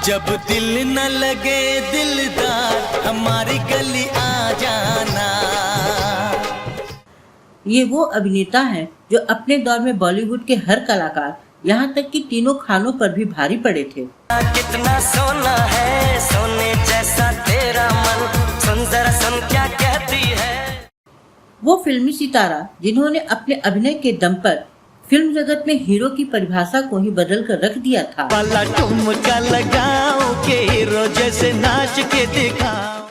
जब दिल न लगे दिलदार हमारी गली आ जाना। ये वो अभिनेता हैं जो अपने दौर में बॉलीवुड के हर कलाकार, यहाँ तक कि तीनों खानों पर भी भारी पड़े थे। कितना सोना है सोने जैसा तेरा मन, सुन जरा सुन क्या कहती है। वो फिल्मी सितारा जिन्होंने अपने अभिनय के दम पर फिल्म जगत में हीरो की परिभाषा को ही बदल कर रख दिया था। वाला ठुमका लगाओ के हीरो जैसे नाच के दिखाओ।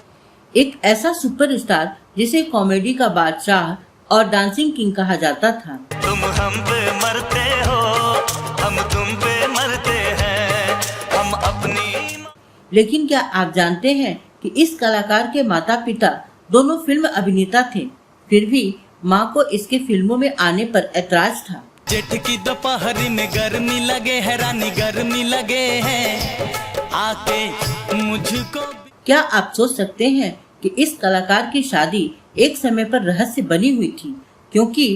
एक ऐसा सुपरस्टार जिसे कॉमेडी का बादशाह और डांसिंग किंग कहा जाता था। तुम हम पे मरते हो, हम तुम पे मरते हैं, हम अपनी। लेकिन क्या आप जानते हैं कि इस कलाकार के माता पिता दोनों फिल्म अभिनेता थे, फिर भी माँ को इसके फिल्मों में आने पर ऐतराज था। जेठ की दोपहरी में गर्मी लगे है रानी, गर्मी लगे है आके मुझको। क्या आप सोच सकते हैं कि इस कलाकार की शादी एक समय पर रहस्य बनी हुई थी, क्योंकि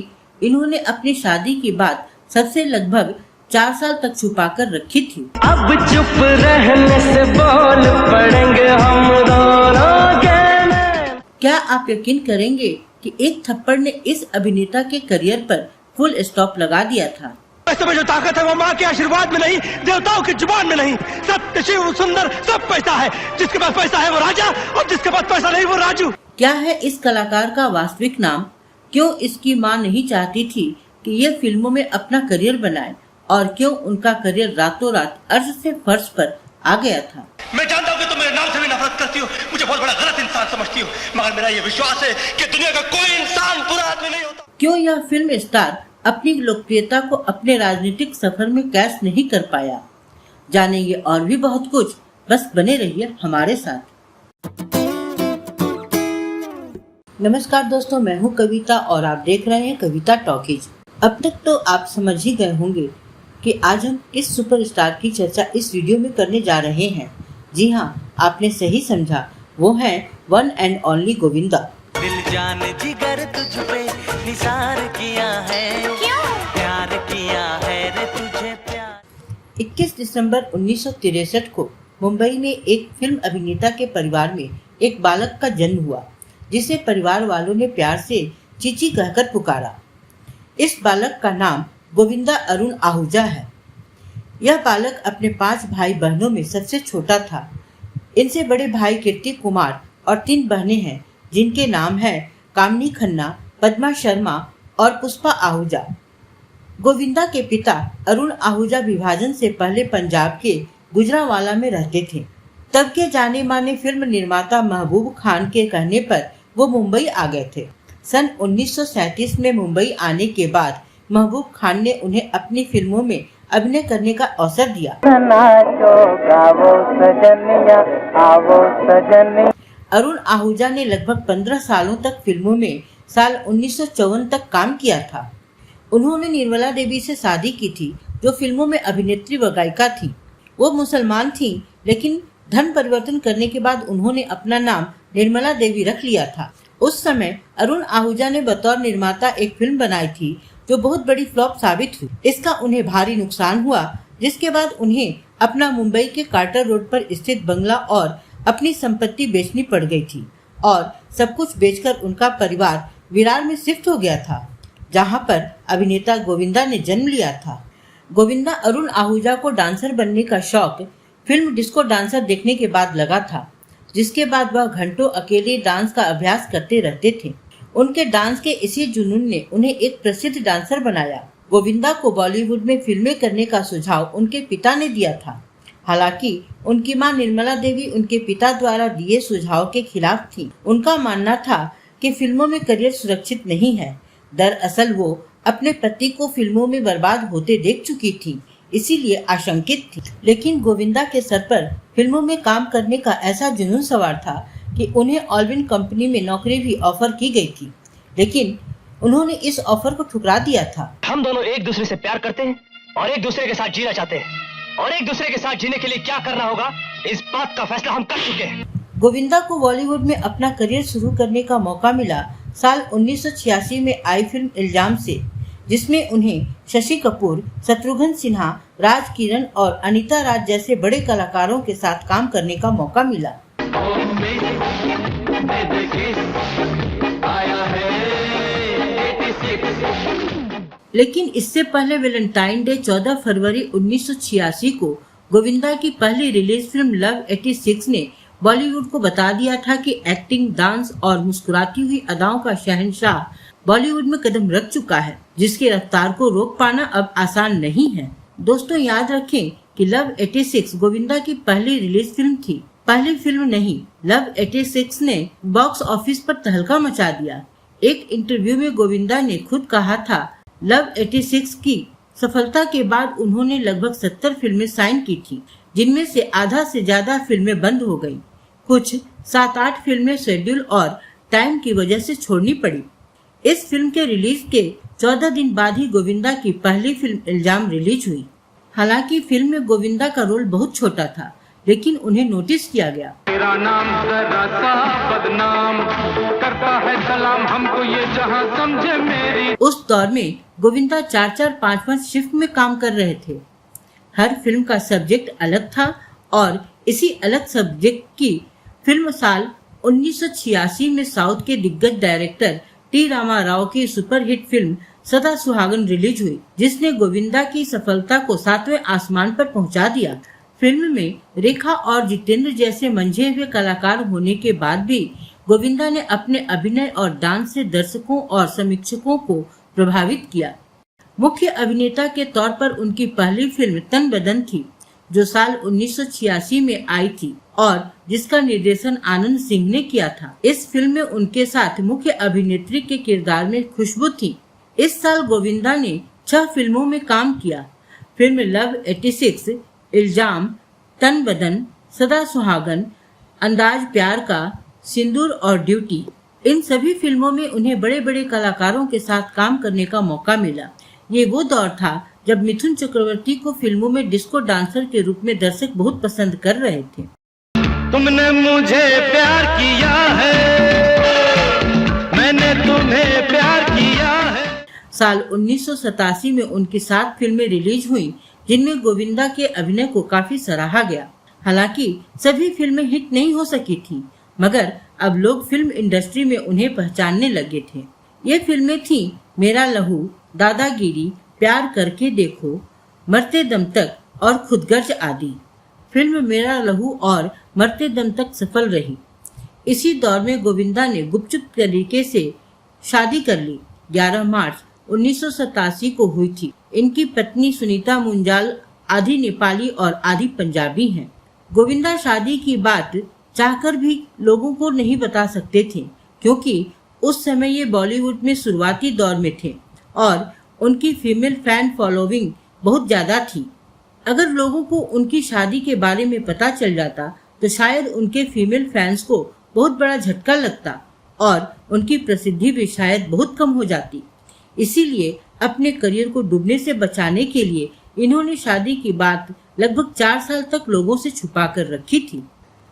इन्होंने अपनी शादी की बात सबसे लगभग 4 साल तक छुपाकर रखी थी। अब चुप रहने से बोल पड़ेंगे हम दोनों के। क्या आप यकीन करेंगे कि एक थप्पड़ ने इस अभिनेता के करियर पर फुल स्टॉप लगा दिया था। पैसे में जो ताकत है वो माँ के आशीर्वाद में नहीं, देवताओं की जुबान में नहीं। सत्य शिव सुंदर सब पैसा है, जिसके पास पैसा है वो राजा और जिसके पास पैसा नहीं वो राजू। क्या है इस कलाकार का वास्तविक नाम? क्यों इसकी माँ नहीं चाहती थी कि ये फिल्मों में अपना करियर बनाए, और क्यों उनका करियर रातों रात अर्श से फर्श पर आ गया था? मैं जानता हूँ कि तुम मेरे नाम से भी नफरत करती हो, मुझे बहुत बड़ा गलत इंसान समझती हो, मगर मेरा ये विश्वास है कि दुनिया का कोई इंसान बुरा आदमी नहीं होता। क्यों यह फिल्म स्टार अपनी लोकप्रियता को अपने राजनीतिक सफर में कैश नहीं कर पाया? जानेंगे और भी बहुत कुछ, बस बने रहिए हमारे साथ। नमस्कार दोस्तों, मैं हूँ कविता और आप देख रहे हैं कविता टॉकीज। अब तक तो आप समझ ही गए होंगे कि आज हम किस सुपरस्टार की चर्चा इस वीडियो में करने जा रहे हैं। जी हाँ, आपने सही समझा, वो है वन एंड ओनली गोविंदा। दिल जान जिगर तुझ पे निसार किया है, क्यों प्यार किया है रे तुझे प्यार। 21 दिसंबर 1963 को मुंबई में एक फिल्म अभिनेता के परिवार में एक बालक का जन्म हुआ, जिसे परिवार वालों ने प्यार से चीची कहकर पुकारा। इस बालक का नाम गोविंदा अरुण आहूजा है। यह बालक अपने 5 भाई बहनों में सबसे छोटा था। इनसे बड़े भाई कीर्ति कुमार और 3 बहनें हैं, जिनके नाम है कामनी खन्ना, पद्मा शर्मा और पुष्पा आहूजा। गोविंदा के पिता अरुण आहूजा विभाजन से पहले पंजाब के गुजरांवाला में रहते थे। तब के जाने माने फिल्म निर्माता महबूब खान के कहने पर वो मुंबई आ गए थे। सन 1937 में मुंबई आने के बाद महबूब खान ने उन्हें अपनी फिल्मों में अभिनय करने का अवसर दिया। अरुण आहूजा ने लगभग 15 सालों तक फिल्मों में साल 1954 तक काम किया था। उन्होंने निर्मला देवी से शादी की थी, जो फिल्मों में अभिनेत्री व गायिका थी। वो मुसलमान थी, लेकिन धर्म परिवर्तन करने के बाद उन्होंने अपना नाम निर्मला देवी रख लिया था। उस समय अरुण आहूजा ने बतौर निर्माता एक फिल्म बनाई थी, जो बहुत बड़ी फ्लॉप साबित हुई। इसका उन्हें भारी नुकसान हुआ, जिसके बाद उन्हें अपना मुंबई के कार्टर रोड पर स्थित बंगला और अपनी संपत्ति बेचनी पड़ गई थी, और सब कुछ बेचकर उनका परिवार विरार में शिफ्ट हो गया था, जहां पर अभिनेता गोविंदा ने जन्म लिया था। गोविंदा अरुण आहूजा को डांसर बनने का शौक फिल्म डिस्को डांसर देखने के बाद लगा था, जिसके बाद वह घंटों अकेले डांस का अभ्यास करते रहते थे। उनके डांस के इसी जुनून ने उन्हें एक प्रसिद्ध डांसर बनाया। गोविंदा को बॉलीवुड में फिल्में करने का सुझाव उनके पिता ने दिया था। हालांकि उनकी मां निर्मला देवी उनके पिता द्वारा दिए सुझाव के खिलाफ थी। उनका मानना था कि फिल्मों में करियर सुरक्षित नहीं है। दरअसल वो अपने पति को फिल्मों में बर्बाद होते देख चुकी थी, इसीलिए आशंकित थी। लेकिन गोविंदा के सर पर फिल्मों में काम करने का ऐसा जुनून सवार था कि उन्हें ऑलविन कंपनी में नौकरी भी ऑफर की गई थी, लेकिन उन्होंने इस ऑफर को ठुकरा दिया था। हम दोनों एक दूसरे से प्यार करते हैं और एक दूसरे के साथ जीना चाहते हैं, और एक दूसरे के साथ जीने के लिए क्या करना होगा, इस बात का फैसला हम कर चुके हैं। गोविंदा को बॉलीवुड में अपना करियर शुरू करने का मौका मिला साल 1986 में आई फिल्म इल्जाम से, जिसमें उन्हें शशि कपूर, शत्रुघ्न सिन्हा, राज किरण और अनीता राज जैसे बड़े कलाकारों के साथ काम करने का मौका मिला। लेकिन इससे पहले वैलेंटाइन डे 14 फरवरी 1986 को गोविंदा की पहली रिलीज फिल्म लव 86 ने बॉलीवुड को बता दिया था कि एक्टिंग, डांस और मुस्कुराती हुई अदाओं का शहंशाह बॉलीवुड में कदम रख चुका है, जिसकी रफ्तार को रोक पाना अब आसान नहीं है। दोस्तों याद रखें कि लव 86 गोविंदा की पहली रिलीज फिल्म थी, पहली फिल्म नहीं। लव 86 ने बॉक्स ऑफिस पर तहलका मचा दिया। एक इंटरव्यू में गोविंदा ने खुद कहा था, लव 86 की सफलता के बाद उन्होंने लगभग 70 फिल्में साइन की थी, जिनमें से आधा से ज्यादा फिल्में बंद हो गयी। कुछ 7-8 फिल्में शेड्यूल और टाइम की वजह से छोड़नी पड़ी। इस फिल्म के रिलीज के 14 दिन बाद ही गोविंदा की पहली फिल्म इल्जाम रिलीज हुई। हालांकि फिल्म में गोविंदा का रोल बहुत छोटा था, लेकिन उन्हें नोटिस किया गया। तेरा नाम जरा सा बदनाम करता है सलाम हमको ये जहां समझे मेरी। उस दौर में गोविंदा 4-4, 5-5 शिफ्ट में काम कर रहे थे। हर फिल्म का सब्जेक्ट अलग था और इसी अलग सब्जेक्ट की फिल्म साल 1986 में साउथ के दिग्गज डायरेक्टर टी रामाराव की सुपरहिट फिल्म सदा सुहागन रिलीज हुई, जिसने गोविंदा की सफलता को 7वें आसमान पर पहुंचा दिया। फिल्म में रेखा और जितेंद्र जैसे मंझे हुए कलाकार होने के बाद भी गोविंदा ने अपने अभिनय और डांस से दर्शकों और समीक्षकों को प्रभावित किया। मुख्य अभिनेता के तौर पर उनकी पहली फिल्म तन बदन थी, जो साल 1986 में आई थी और जिसका निर्देशन आनंद सिंह ने किया था। इस फिल्म में उनके साथ मुख्य अभिनेत्री के किरदार में खुशबू थी। इस साल गोविंदा ने 6 फिल्मों में काम किया। फिल्म लव 86, इल्जाम, तन बदन, सदा सुहागन, अंदाज प्यार का, सिंदूर और ड्यूटी, इन सभी फिल्मों में उन्हें बड़े बड़े कलाकारों के साथ काम करने का मौका मिला। ये वो दौर था जब मिथुन चक्रवर्ती को फिल्मों में डिस्को डांसर के रूप में दर्शक बहुत पसंद कर रहे थे। तुमने मुझे प्यार किया है, मैंने तुम्हें प्यार किया है। साल 1987 में उनकी 7 फिल्में रिलीज हुई, जिनमें गोविंदा के अभिनय को काफी सराहा गया। हालांकि सभी फिल्में हिट नहीं हो सकी थी, मगर अब लोग फिल्म इंडस्ट्री में उन्हें पहचानने लगे थे। ये फिल्में थीं मेरा लहू, दादागिरी, प्यार करके देखो, मरते दम तक और खुदगर्ज आदि। फिल्म मेरा लहू और मरते दम तक सफल रही। इसी दौर में गोविंदा ने गुपचुप तरीके से शादी कर ली। 11 मार्च 1987 को हुई थी। इनकी पत्नी सुनीता मुंजाल आधी नेपाली और आधी पंजाबी हैं। गोविंदा शादी की बात चाहकर भी लोगों को नहीं बता सकते थे, क्योंकि उस समय ये बॉलीवुड में शुरुआती दौर में थे और उनकी फीमेल फैन फॉलोइंग बहुत ज्यादा थी। अगर लोगों को उनकी शादी के बारे में पता चल जाता तो शायद उनके फीमेल फैंस को बहुत बड़ा झटका लगता और उनकी प्रसिद्धि भी शायद बहुत कम हो जाती। इसीलिए अपने करियर को डूबने से बचाने के लिए इन्होंने शादी की बात लगभग 4 साल तक लोगों से छुपा कर रखी थी।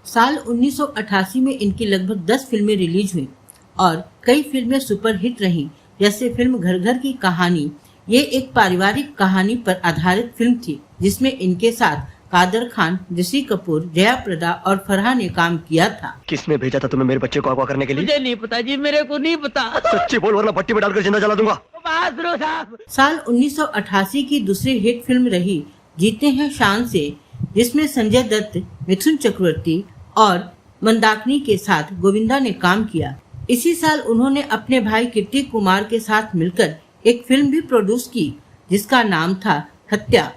साल 1988 में इनकी लगभग 10 फिल्में रिलीज हुई और कई फिल्में सुपरहिट रहीं, जैसे फिल्म घर घर की कहानी। ये एक पारिवारिक कहानी पर आधारित फिल्म थी, जिसमें इनके साथ कादर खान, ऋषि कपूर, जया प्रदा और फरहा ने काम किया था। किसने भेजा था तुम्हें मेरे बच्चे को अगवा करने के लिए? मुझे नहीं पता जी, मेरे को नहीं पता। सच्ची बोल वरना पट्टी में डालकर जिंदा जला दूंगा। साल 1988 की दूसरी हिट फिल्म रही जीते हैं शान से, जिसमें संजय दत्त, मिथुन चक्रवर्ती और मंदाकिनी के साथ गोविंदा ने काम किया। इसी साल उन्होंने अपने भाई कीर्ति कुमार के साथ मिलकर एक फिल्म भी प्रोड्यूस की, जिसका नाम था हत्या।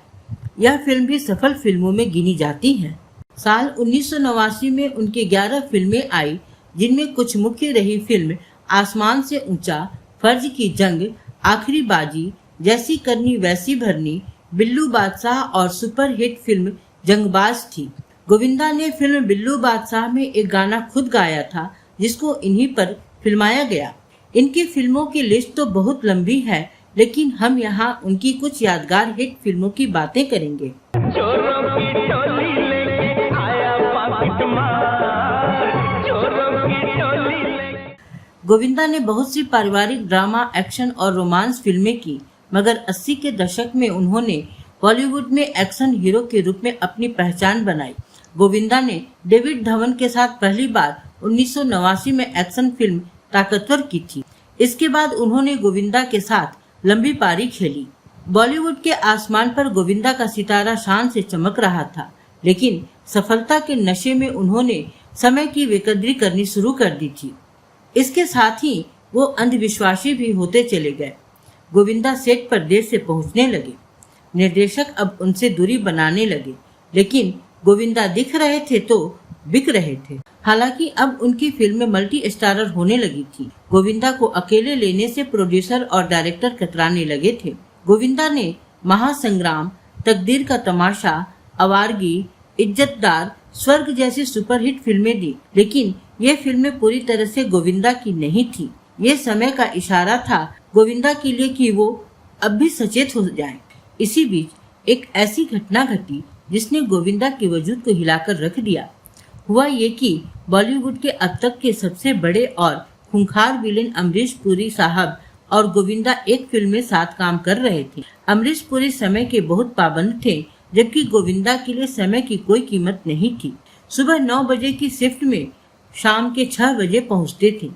यह फिल्म भी सफल फिल्मों में गिनी जाती है। साल 1989 में उनकी 11 फिल्में आई, जिनमें कुछ मुख्य रही फिल्म आसमान से ऊंचा, फर्ज की जंग, आखिरी बाजी, जैसी करनी वैसी भरनी, बिल्लू बादशाह और सुपरहिट फिल्म जंगबाज थी। गोविंदा ने फिल्म बिल्लू बादशाह में एक गाना खुद गाया था, जिसको इन्हीं पर फिल्माया गया। इनकी फिल्मों की लिस्ट तो बहुत लंबी है, लेकिन हम यहाँ उनकी कुछ यादगार हिट फिल्मों की बातें करेंगे। चोरों की टोली लेके आया पॉकेट मार, चोरों की टोली लेके। गोविंदा ने बहुत सी पारिवारिक ड्रामा, एक्शन और रोमांस फिल्में की। मगर 80 के दशक में उन्होंने बॉलीवुड में एक्शन हीरो के रूप में अपनी पहचान बनाई। गोविंदा ने डेविड धवन के साथ पहली बार 1989 में एक्शन फिल्म ताकतवर की थी। इसके बाद उन्होंने गोविंदा के साथ लंबी पारी खेली। बॉलीवुड के आसमान पर गोविंदा का सितारा शान से चमक रहा था, लेकिन सफलता के नशे में उन्होंने समय की बेकदरी करनी शुरू कर दी थी। इसके साथ ही वो अंधविश्वासी भी होते चले गए। गोविंदा सेट पर देर से पहुंचने लगे। निर्देशक अब उनसे दूरी बनाने लगे, लेकिन गोविंदा दिख रहे थे तो बिक रहे थे। हालांकि अब उनकी फिल्में मल्टी स्टारर होने लगी थी। गोविंदा को अकेले लेने से प्रोड्यूसर और डायरेक्टर कतराने लगे थे। गोविंदा ने महासंग्राम, तकदीर का तमाशा, आवारगी, इज्जतदार, स्वर्ग जैसी सुपरहिट फिल्में दी, लेकिन ये फिल्में पूरी तरह से गोविंदा की नहीं थी। ये समय का इशारा था गोविंदा के लिए कि वो अब भी सचेत हो जाएं। इसी बीच एक ऐसी घटना घटी जिसने गोविंदा के वजूद को हिलाकर रख दिया। हुआ ये कि बॉलीवुड के अब तक के सबसे बड़े और खूंखार विलेन अमरीश पुरी साहब और गोविंदा एक फिल्म में साथ काम कर रहे थे। अमरीश पुरी समय के बहुत पाबंद थे, जबकि गोविंदा के लिए समय की कोई कीमत नहीं थी। सुबह 9 बजे की शिफ्ट में शाम के 6 बजे पहुंचते थे।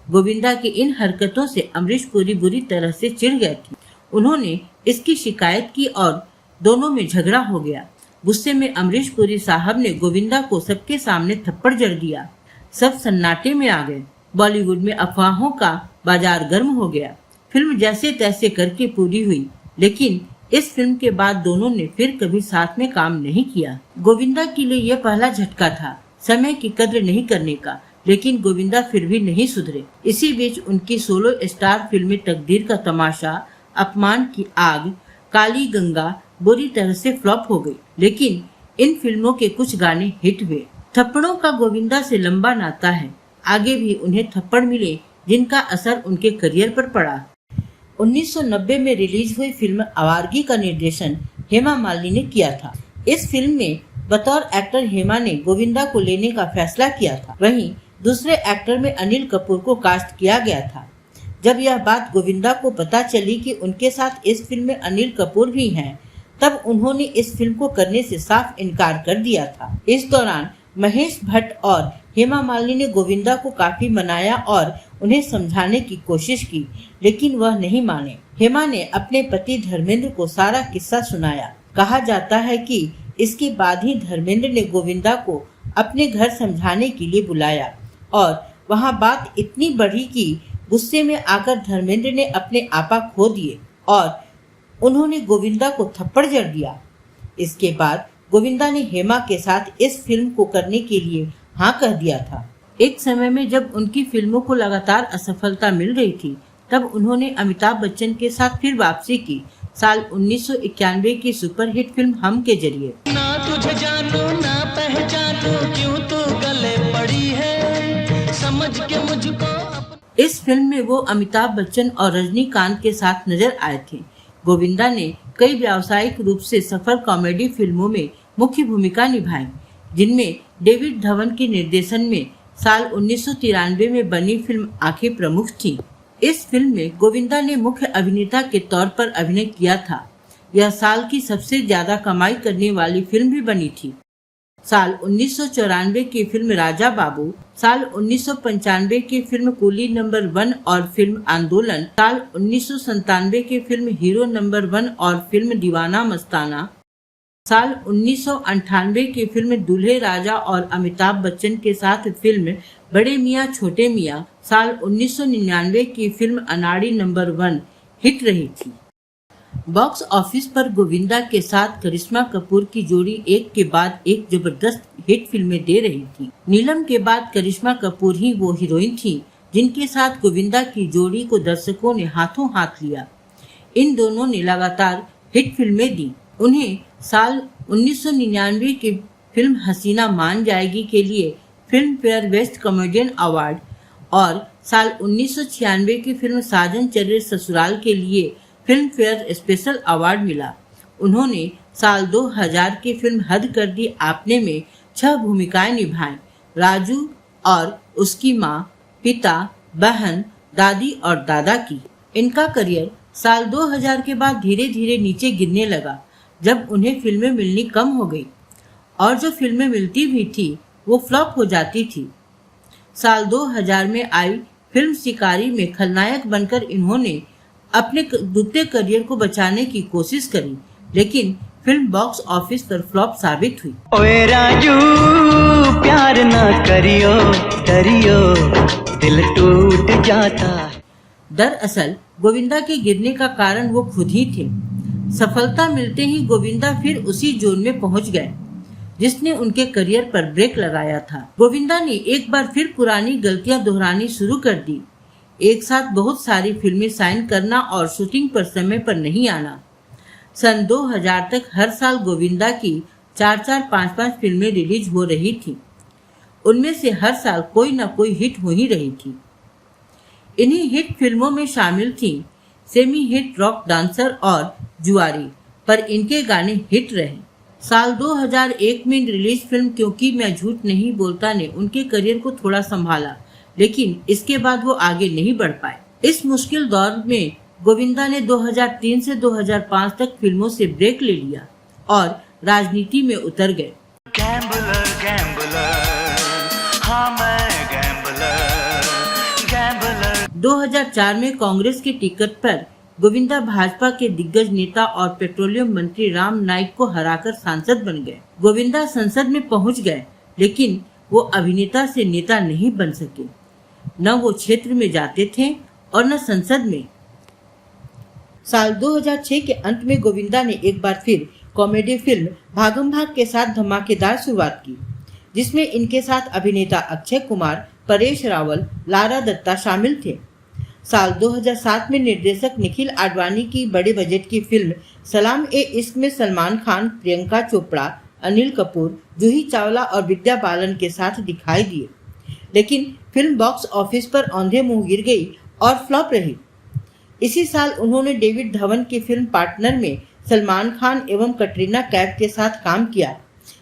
गोविंदा की इन हरकतों से अमरीश पुरी बुरी तरह से चिढ़ गए थे। उन्होंने इसकी शिकायत की और दोनों में झगड़ा हो गया। गुस्से में अमरीश पुरी साहब ने गोविंदा को सबके सामने थप्पड़ जड़ दिया। सब सन्नाटे में आ गए। बॉलीवुड में अफवाहों का बाजार गर्म हो गया। फिल्म जैसे तैसे करके पूरी हुई, लेकिन इस फिल्म के बाद दोनों ने फिर कभी साथ में काम नहीं किया। गोविंदा के लिए यह पहला झटका था समय की कद्र नहीं करने का, लेकिन गोविंदा फिर भी नहीं सुधरे। इसी बीच उनकी सोलो स्टार फिल्में तकदीर का तमाशा, अपमान की आग, काली गंगा बुरी तरह से फ्लॉप हो गई, लेकिन इन फिल्मों के कुछ गाने हिट हुए। थप्पड़ों का गोविंदा से लंबा नाता है। आगे भी उन्हें थप्पड़ मिले जिनका असर उनके करियर पर पड़ा। 1990 में रिलीज हुई फिल्म आवारगी का निर्देशन हेमा मालिनी ने किया था। इस फिल्म में बतौर एक्टर हेमा ने गोविंदा को लेने का फैसला किया था। वहीं दूसरे एक्टर में अनिल कपूर को कास्ट किया गया था। जब यह बात गोविंदा को पता चली कि उनके साथ इस फिल्म में अनिल कपूर भी हैं, तब उन्होंने इस फिल्म को करने से साफ इनकार कर दिया था। इस दौरान महेश भट्ट और हेमा मालिनी ने गोविंदा को काफी मनाया और उन्हें समझाने की कोशिश की, लेकिन वह नहीं माने। हेमा ने अपने पति धर्मेंद्र को सारा किस्सा सुनाया। कहा जाता है कि इसके बाद ही धर्मेंद्र ने गोविंदा को अपने घर समझाने के लिए बुलाया और वहां बात इतनी बढ़ी कि गुस्से में आकर धर्मेंद्र ने अपने आपा खो दिए और उन्होंने गोविंदा को थप्पड़ जड़ दिया। इसके बाद गोविंदा ने हेमा के साथ इस फिल्म को करने के लिए हाँ कह दिया था। एक समय में जब उनकी फिल्मों को लगातार असफलता मिल रही थी, तब उन्होंने अमिताभ बच्चन के साथ फिर वापसी की साल 1991 की सुपरहिट फिल्म हम के जरिए। ना तुझे जानू ना पहचानू क्यों तू गले पड़ी है समझ के मुझको। इस फिल्म में वो अमिताभ बच्चन और रजनीकांत के साथ नजर आए थे। गोविंदा ने कई व्यावसायिक रूप से सफल कॉमेडी फिल्मों में मुख्य भूमिका निभाई, जिनमें डेविड धवन के निर्देशन में साल 1993 में बनी फिल्म आंखें प्रमुख थी। इस फिल्म में गोविंदा ने मुख्य अभिनेता के तौर पर अभिनय किया था। यह साल की सबसे ज्यादा कमाई करने वाली फिल्म भी बनी थी। साल 1994 की फिल्म राजा बाबू, साल 1995 की फिल्म कूली नंबर 1 और फिल्म आंदोलन, साल 1997 की फिल्म हीरो नंबर 1 और फिल्म दीवाना मस्ताना, साल 1998 की फिल्म दूल्हे राजा और अमिताभ बच्चन के साथ फिल्म बड़े मियाँ छोटे मियाँ, साल 1999 की फिल्म अनाड़ी नंबर 1 हिट रही थी। बॉक्स ऑफिस पर गोविंदा के साथ करिश्मा कपूर की जोड़ी एक के बाद एक जबरदस्त हिट फिल्में दे रही थी। नीलम के बाद करिश्मा कपूर ही वो हीरोइन थी जिनके साथ गोविंदा की जोड़ी को दर्शकों ने हाथों हाथ लिया। इन दोनों ने लगातार हिट फिल्में दी। उन्हें साल 1999 की फिल्म हसीना मान जाएगी के लिए film fair best comedian award और साल 1996 की फिल्म साजन चले ससुराल के लिए फिल्म फेयर स्पेशल अवार्ड मिला। उन्होंने साल 2000 की फिल्म हद कर दी आपने में 6 भूमिकाएं निभाई। राजू और उसकी माँ, पिता, बहन, दादी और दादा की। इनका करियर साल 2000 के बाद धीरे धीरे नीचे गिरने लगा जब उन्हें फिल्में मिलनी कम हो गई और जो फिल्में मिलती भी थी वो फ्लॉप हो जाती थी। साल 2000 में आई फिल्म शिकारी में खलनायक बनकर इन्होंने अपने दूसरे करियर को बचाने की कोशिश करी, लेकिन फिल्म बॉक्स ऑफिस पर फ्लॉप साबित हुई। ओए राजू प्यार ना करियो डरियो दिल टूट जाता है। दरअसल गोविंदा के गिरने का कारण वो खुद ही थे। सफलता मिलते ही गोविंदा फिर उसी जोन में पहुंच गए जिसने उनके करियर पर ब्रेक लगाया था। गोविंदा ने एक बार फिर पुरानी गलतियां दोहरानी शुरू कर दी। एक साथ बहुत सारी फिल्में साइन करना और शूटिंग पर समय पर नहीं आना। सन 2000 तक हर साल गोविंदा की 4-4, 5-5 फिल्में रिलीज हो रही थी। उनमें से हर साल कोई न कोई हिट हो ही रही थी। इन्हीं हिट फिल्मों में शामिल थी सेमी हिट रॉक डांसर और जुआरी, पर इनके गाने हिट रहे। साल 2001 में रिलीज फिल्म क्योंकि मैं झूठ नहीं बोलता ने उनके करियर को थोड़ा संभाला, लेकिन इसके बाद वो आगे नहीं बढ़ पाए। इस मुश्किल दौर में गोविंदा ने 2003 से 2005 तक फिल्मों से ब्रेक ले लिया और राजनीति में उतर गए। गैम्बलर गैम्बलर हाँ मैं गैम्बलर गैम्बलर। 2004 में कांग्रेस के टिकट पर गोविंदा भाजपा के दिग्गज नेता और पेट्रोलियम मंत्री राम नाईक को हराकर सांसद बन गए। गोविंदा संसद में पहुंच गए, लेकिन वो अभिनेता से नेता नहीं बन सके। न वो क्षेत्र में जाते थे और न संसद में। साल 2006 के अंत में गोविंदा ने एक बार फिर कॉमेडी फिल्म भागम भाग के साथ धमाकेदार शुरुआत की, जिसमें इनके साथ अभिनेता अक्षय कुमार, परेश रावल, लारा दत्ता शामिल थे। साल 2007 में निर्देशक निखिल आडवाणी की बड़े बजट की फिल्म सलाम ए इश्क में सलमान खान, प्रियंका चोपड़ा, अनिल कपूर, जूही चावला और विद्या बालन के साथ दिखाई दिए, लेकिन फिल्म बॉक्स ऑफिस पर औंधे मुंह गिर गई और फ्लॉप रही। इसी साल उन्होंने डेविड धवन की फिल्म पार्टनर में सलमान खान एवं कटरीना कैफ के साथ काम किया।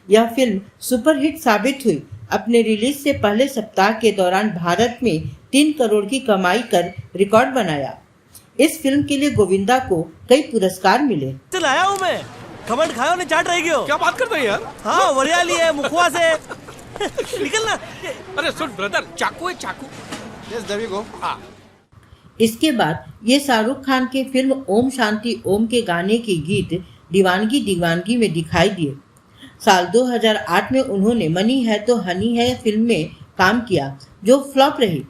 यह फिल्म सुपरहिट साबित हुई। अपने रिलीज से पहले सप्ताह के दौरान भारत में 3 करोड़ की कमाई कर रिकॉर्ड बनाया। इस फिल्म के लिए गोविंदा को कई पुरस्कार मिले। चल आया हूँ मैं, खमन खाओ ने चाट रहेगी हो। क्या बात करते हैं यार? हाँ वरियाली है मुखवा से निकलना। अरे सुन ब्रदर, चाकू है चाकू। यस देवी को। हाँ। इसके बाद ये शाहरुख खान के फिल्म ओम शांति ओम के गाने के गीत दीवानगी दीवानगी में दिखाई दिए। साल 2008 में उन्होंने मनी है तो हनी है फिल्म में काम किया, जो फ्लॉप रही।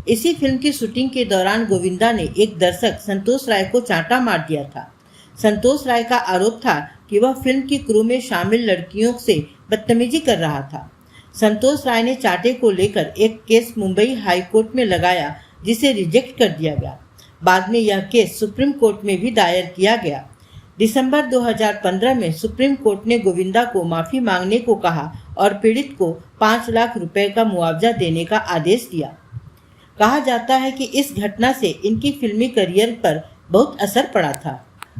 इसी फिल्म की शूटिंग के दौरान गोविंदा ने एक दर्शक संतोष राय को चांटा मार दिया था। संतोष राय का आरोप था कि वह फिल्म की क्रू में शामिल लड़कियों से बदतमीजी कर रहा था। संतोष राय ने चांटे को लेकर एक केस मुंबई हाई कोर्ट में लगाया, जिसे रिजेक्ट कर दिया गया। बाद में यह केस सुप्रीम कोर्ट में भी दायर किया गया। दिसंबर 2015 में सुप्रीम कोर्ट ने गोविंदा को माफी मांगने को कहा और पीड़ित को 5 लाख रुपए का मुआवजा देने का आदेश दिया। कहा जाता है कि इस घटना से इनकी फिल्मी करियर पर बहुत असर पड़ा था।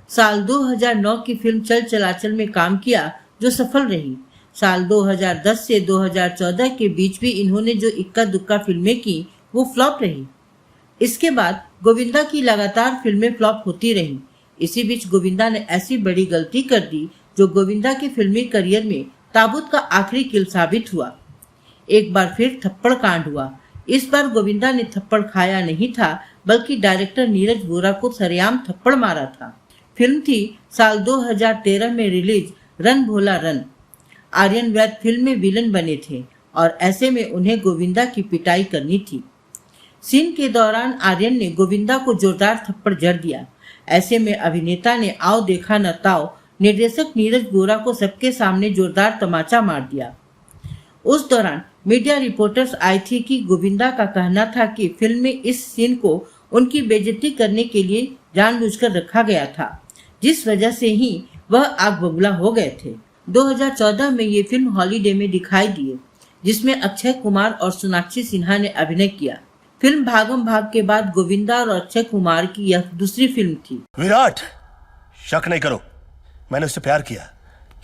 साल 2009 की फिल्म चल चलाचल में काम किया, जो सफल रही। साल 2010 से 2014 के बीच भी इन्होंने जो इक्का दुक्का फिल्में की, वो फ्लॉप रही। इसके बाद गोविंदा की लगातार फिल्में फ्लॉप होती रहीं। इसी बीच गोविंदा ने ऐसी बड़ी गलती कर दी जो गोविंदा के फिल्मी करियर में ताबूत का आखिरी किल साबित हुआ। एक बार फिर थप्पड़ कांड हुआ। इस बार गोविंदा ने थप्पड़ खाया नहीं था, बल्कि डायरेक्टर नीरज वोरा को सरेआम थप्पड़ मारा था। फिल्म थी साल 2013 में रिलीज रन भोला रन। आर्यन वैद फिल्म में विलन बने थे और ऐसे में उन्हें गोविंदा की पिटाई करनी थी। सीन के दौरान आर्यन ने गोविंदा को जोरदार थप्पड़ जड़ दिया। ऐसे में अभिनेता ने आओ देखा न ताओ निर्देशक नीरज वोरा को सबके सामने जोरदार तमाचा मार दिया। उस दौरान मीडिया रिपोर्टर्स आई थी कि गोविंदा का कहना था कि फिल्म में इस सीन को उनकी बेइज्जती करने के लिए जानबूझकर रखा गया था, जिस वजह से ही वह आग बबूला हो गए थे। 2014 में ये फिल्म हॉलीडे में दिखाई दी, जिसमें अक्षय कुमार और सोनाक्षी सिन्हा ने अभिनय किया। फिल्म भागम भाग के बाद गोविंदा और अक्षय कुमार की यह दूसरी फिल्म थी। विराट, शक नहीं करो, मैंने उससे प्यार किया,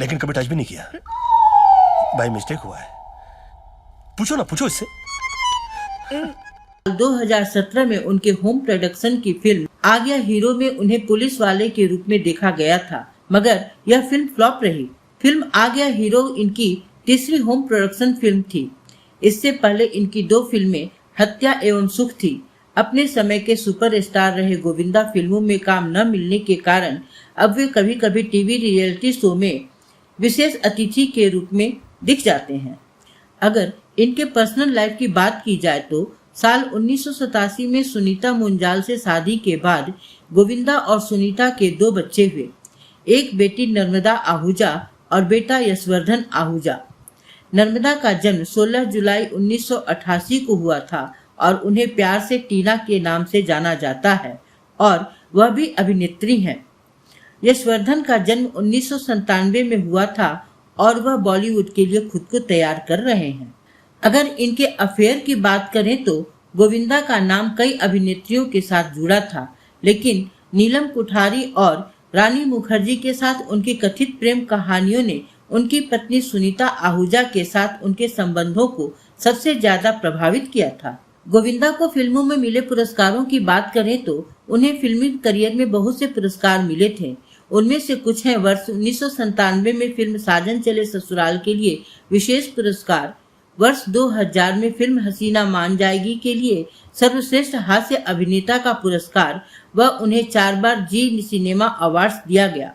लेकिन कभी टच भी नहीं किया। भाई मिस्टेक हुआ है। पूछो ना, पूछो इससे। 2017 में उनके होम प्रोडक्शन की फिल्म आ गया हीरो में उन्हें पुलिस वाले के रूप में देखा गया था, मगर यह फिल्म फ्लॉप रही। फिल्म आ गया हीरो इनकी तीसरी होम प्रोडक्शन फिल्म थी। इससे पहले इनकी 2 फिल्में हत्या एवं सुख थी। अपने समय के सुपरस्टार रहे गोविंदा फिल्मों में काम न मिलने के कारण अब वे कभी कभी टीवी रियलिटी शो में विशेष अतिथि के रूप में दिख जाते हैं। अगर इनके पर्सनल लाइफ की बात की जाए तो साल 1987 में सुनीता मुंजाल से शादी के बाद गोविंदा और सुनीता के 2 बच्चे हुए। एक बेटी नर्मदा आहूजा और बेटा यशवर्धन आहूजा। नर्मदा का जन्म 16 जुलाई 1988 को हुआ था और उन्हें प्यार से टीना के नाम से जाना जाता है और वह भी अभिनेत्री हैं। यशवर्धन का जन्म 1997 में हुआ था और वह बॉलीवुड के लिए खुद को तैयार कर रहे हैं। अगर इनके अफेयर की बात करें तो गोविंदा का नाम कई अभिनेत्रियों के साथ जुड़ा था, लेकिन नीलम कुठारी और रानी मुखर्जी के साथ उनकी कथित प्रेम कहानियों ने उनकी पत्नी सुनीता आहूजा के साथ उनके संबंधों को सबसे ज्यादा प्रभावित किया था। गोविंदा को फिल्मों में मिले पुरस्कारों की बात करें तो उन्हें फिल्मी करियर में बहुत से पुरस्कार मिले थे। उनमें से कुछ हैं वर्ष 1997 में फिल्म साजन चले ससुराल के लिए विशेष पुरस्कार, वर्ष 2000 में फिल्म हसीना मान जाएगी के लिए सर्वश्रेष्ठ हास्य अभिनेता का पुरस्कार व उन्हें 4 बार जी सिनेमा अवार्ड्स दिया गया।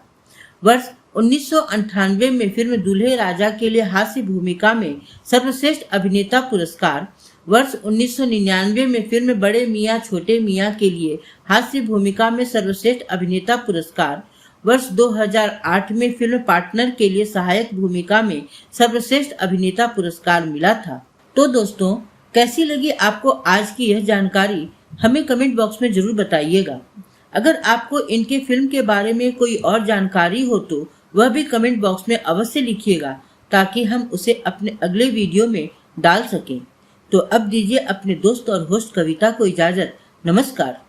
वर्ष 1998 में फिल्म दूल्हे राजा के लिए हास्य भूमिका में सर्वश्रेष्ठ अभिनेता पुरस्कार, वर्ष 1999 में फिल्म बड़े मियाँ छोटे मियाँ के लिए हास्य भूमिका में सर्वश्रेष्ठ अभिनेता पुरस्कार, वर्ष 2008 में फिल्म पार्टनर के लिए सहायक भूमिका में सर्वश्रेष्ठ अभिनेता पुरस्कार मिला था। तो दोस्तों, कैसी लगी आपको आज की यह जानकारी, हमें कमेंट बॉक्स में जरूर बताइएगा। अगर आपको इनके फिल्म के बारे में कोई और जानकारी हो तो वह भी कमेंट बॉक्स में अवश्य लिखिएगा, ताकि हम उसे अपने अगले वीडियो में डाल सकें। तो अब दीजिए अपने दोस्त और होस्ट कविता को इजाजत। नमस्कार।